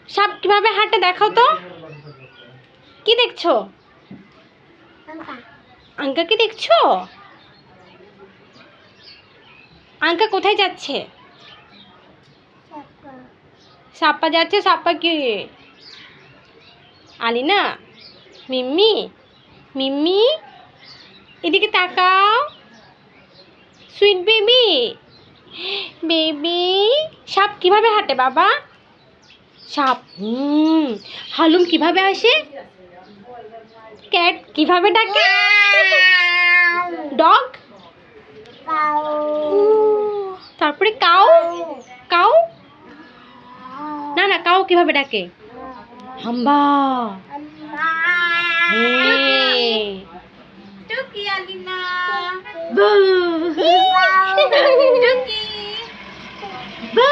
সাপ কিভাবে হাঁটে দেখাও তো। কি দেখছো? আঙ্কা কি দেখছো? আঙ্কা কোথায় যাচ্ছে? সাপ্পা যাচ্ছে। সাপ্পা কি? আলিনা, মিম্মি, মিম্মি এদিকে তাকাও। Sweet baby, baby. সাপ কিভাবে হাঁটে বাবা? সাপ হালুম কিভাবে আসে? ক্যাট কিভাবে ডাকে? ডগ। তারপরে কাউ। কাউ না না, কাউ কিভাবে ডাকে? হাম্বা। টুকি আলিনা, বু। টুকি। বু।